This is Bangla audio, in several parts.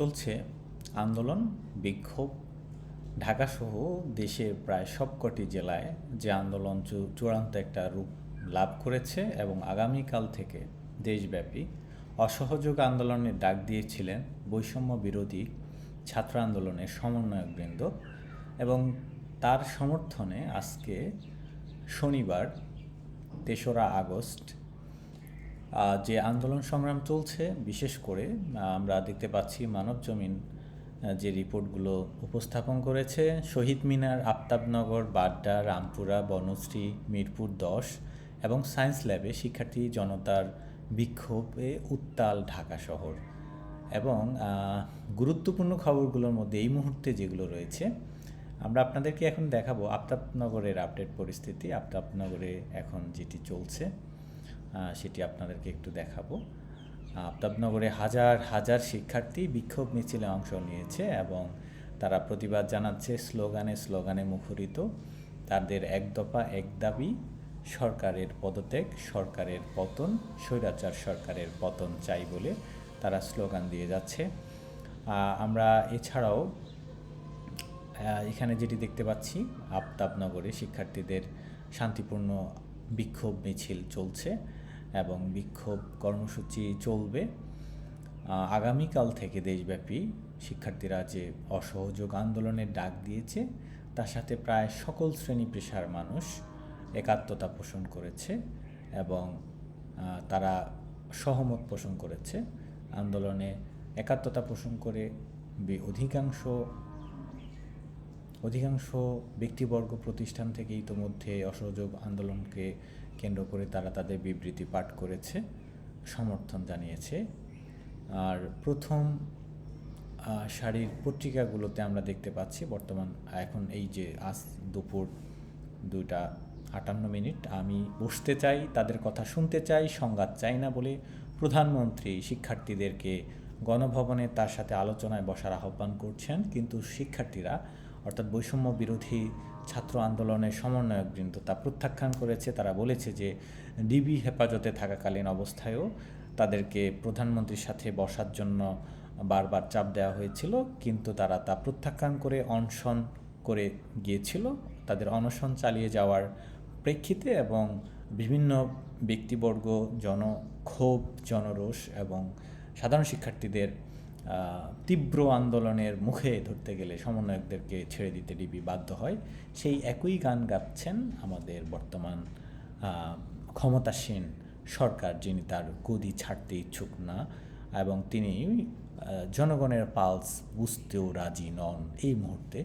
চলছে আন্দোলন, বিক্ষোভ। ঢাকাসহ দেশের প্রায় সবকটি জেলায় যে আন্দোলন চূড়ান্ত একটা রূপ লাভ করেছে এবং আগামীকাল থেকে দেশব্যাপী অসহযোগ আন্দোলনের ডাক দিয়েছিলেন বৈষম্য বিরোধী ছাত্র আন্দোলনের সমন্বয়কবৃন্দ। এবং তার সমর্থনে আজকে শনিবার ৩রা আগস্ট যে আন্দোলন সংগ্রাম চলছে, বিশেষ করে আমরা দেখতে পাচ্ছি মানবজমিন যে রিপোর্টগুলো উপস্থাপন করেছে, শহীদ মিনার, আফতাবনগর, বাড্ডা, রামপুরা, বনশ্রী, মিরপুর ১০ এবং সায়েন্স ল্যাবে শিক্ষার্থী জনতার বিক্ষোভে উত্তাল ঢাকা শহর। এবং গুরুত্বপূর্ণ খবরগুলোর মধ্যে এই মুহূর্তে যেগুলো রয়েছে, আমরা আপনাদেরকে এখন দেখাবো আফতাবনগরের আপডেট পরিস্থিতি। আফতাবনগরে এখন যেটি চলছে সেটি আপনাদেরকে একটু দেখাবো। আফতাবনগরে হাজার হাজার শিক্ষার্থী বিক্ষোভ মিছিলে অংশ নিয়েছে এবং তারা প্রতিবাদ জানাচ্ছে স্লোগানে মুখরিত। তাদের এক দফা এক দাবি, সরকারের পদত্যাগ, সরকারের পতন, স্বৈরাচার সরকারের পতন চাই বলে তারা স্লোগান দিয়ে যাচ্ছে। আমরা এছাড়াও এখানে যেটি দেখতে পাচ্ছি, আফতাবনগরে শিক্ষার্থীদের শান্তিপূর্ণ বিক্ষোভ মিছিল চলছে এবং বিক্ষোভ কর্মসূচি চলবে। আগামীকাল থেকে দেশব্যাপী শিক্ষার্থীরা যে অসহযোগ আন্দোলনের ডাক দিয়েছে, তার সাথে প্রায় সকল শ্রেণী পেশার মানুষ একাত্মতা পোষণ করেছে এবং তারা সহমত পোষণ করেছে। আন্দোলনে একাত্মতা পোষণ করে অধিকাংশ ব্যক্তিবর্গ প্রতিষ্ঠান থেকে ইতোমধ্যে অসহযোগ আন্দোলনকে কেন্দ্র করে তারা তাদের বিবৃতি পাঠ করেছে, সমর্থন জানিয়েছে। আর প্রথম সারির পত্রিকাগুলোতে আমরা দেখতে পাচ্ছি বর্তমান এখন এই যে আজ দুপুর 2:58 আমি বসতে চাই, তাদের কথা শুনতে চাই, সংঘাত চাই না বলে প্রধানমন্ত্রী শিক্ষার্থীদেরকে গণভবনে তার সাথে আলোচনায় বসার আহ্বান করছেন। কিন্তু শিক্ষার্থীরা অর্থাৎ বৈষম্য বিরোধী ছাত্র আন্দোলনের সমন্বয়কবৃন্দ তা প্রত্যাখ্যান করেছে। তারা বলেছে যে ডিবি হেফাজতে থাকাকালীন অবস্থায়ও তাদেরকে প্রধানমন্ত্রীর সাথে বসার জন্য বারবার চাপ দেওয়া হয়েছিল, কিন্তু তারা তা প্রত্যাখ্যান করে অনশন করে গিয়েছিল। তাদের অনশন চালিয়ে যাওয়ার প্রেক্ষিতে এবং বিভিন্ন ব্যক্তিবর্গ জনক্ষোভ, জনরোষ এবং সাধারণ শিক্ষার্থীদের তীব্র আন্দোলনের মুখে ধরতে গেলে সমন্বয়কদেরকে ছেড়ে দিতে ডিবি বাধ্য হয়। সেই একই গান গাচ্ছেন আমাদের বর্তমান ক্ষমতাসীন সরকার, যিনি তার গদি ছাড়তে ইচ্ছুক না এবং তিনি জনগণের পালস বুঝতেও রাজি নন এই মুহূর্তে।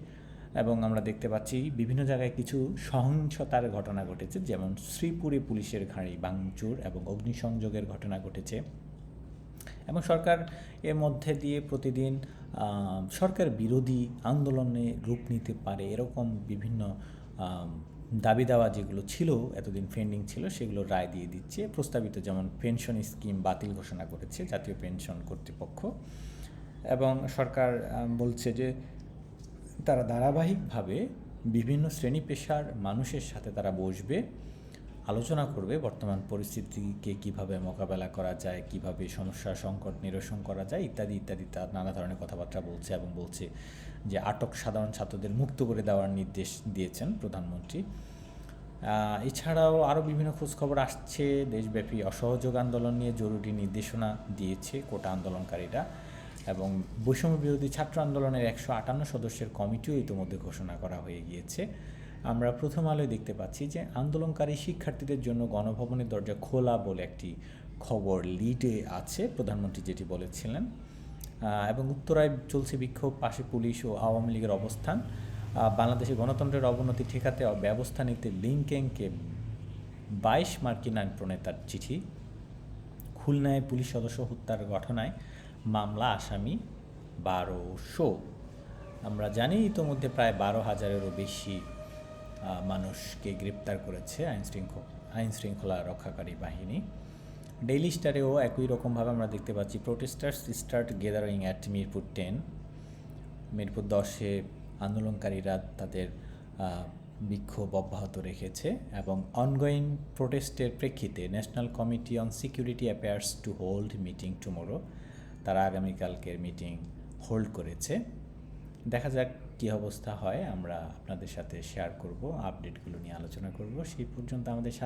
এবং আমরা দেখতে পাচ্ছি বিভিন্ন জায়গায় কিছু সহিংসতার ঘটনা ঘটেছে, যেমন শ্রীপুরে পুলিশের গাড়ি ভাঙচুর এবং অগ্নিসংযোগের ঘটনা ঘটেছে। এবং সরকার এর মধ্যে দিয়ে প্রতিদিন সরকার বিরোধী আন্দোলনে রূপ নিতে পারে এরকম বিভিন্ন দাবি দাওয়া যেগুলো ছিল এতদিন পেন্ডিং ছিল, সেগুলো রায় দিয়ে দিচ্ছে। প্রস্তাবিত যেমন পেনশন স্কিম বাতিল ঘোষণা করেছে জাতীয় পেনশন কর্তৃপক্ষ এবং সরকার বলছে যে তারা ধারাবাহিকভাবে বিভিন্ন শ্রেণী পেশার মানুষের সাথে তারা বসবে, আলোচনা করবে বর্তমান পরিস্থিতিকে কিভাবে মোকাবেলা করা যায়, কিভাবে সমস্যা সংকট নিরসন করা যায় ইত্যাদি ইত্যাদি তার নানা ধরনের কথাবার্তা বলছে এবং বলছে যে আটক সাধারণ ছাত্রদের মুক্ত করে দেওয়ার নির্দেশ দিয়েছেন প্রধানমন্ত্রী। এছাড়াও আরও বিভিন্ন খোঁজখবর আসছে। দেশব্যাপী অসহযোগ আন্দোলন নিয়ে জরুরি নির্দেশনা দিয়েছে কোটা আন্দোলনকারীরা এবং বৈষম্য বিরোধী ছাত্র আন্দোলনের 158 সদস্যের কমিটিও ইতিমধ্যে ঘোষণা করা হয়ে গিয়েছে। আমরা প্রথম আলোয় দেখতে পাচ্ছি যে আন্দোলনকারী শিক্ষার্থীদের জন্য গণভবনের দরজা খোলা বলে একটি খবর লিডে আছে, প্রধানমন্ত্রী যেটি বলেছিলেন। এবং উত্তরায় চলছে বিক্ষোভ, পাশে পুলিশ ও আওয়ামী লীগের অবস্থান। বাংলাদেশে গণতন্ত্রের অবনতি ঠেকাতে ব্যবস্থা নিতে লিংকেনকে 22 মার্কিন আইন প্রণেতার চিঠি। খুলনায় পুলিশ সদস্য হত্যার ঘটনায় মামলা, আসামি 1200। আমরা জানি ইতোমধ্যে প্রায় 12,000-এরও বেশি মানুষকে গ্রেপ্তার করেছে আইন শৃঙ্খলা রক্ষাকারী বাহিনী। ডেইলি স্টারেও একই রকমভাবে আমরা দেখতে পাচ্ছি protesters start gathering at Mirpur 10। Mirpur 10-এ আন্দোলনকারীরা তাদের বিক্ষোভ অব্যাহত রেখেছে এবং অনগোয়িং প্রোটেস্টের প্রেক্ষিতে national committee on security appears to hold meeting tomorrow. তারা আগামীকালকের মিটিং হোল্ড করেছে। দেখা যাক কী অবস্থা হয়, আমরা আপনাদের সাথে শেয়ার করব, আপডেটগুলো নিয়ে আলোচনা করব। সেই পর্যন্ত আমাদের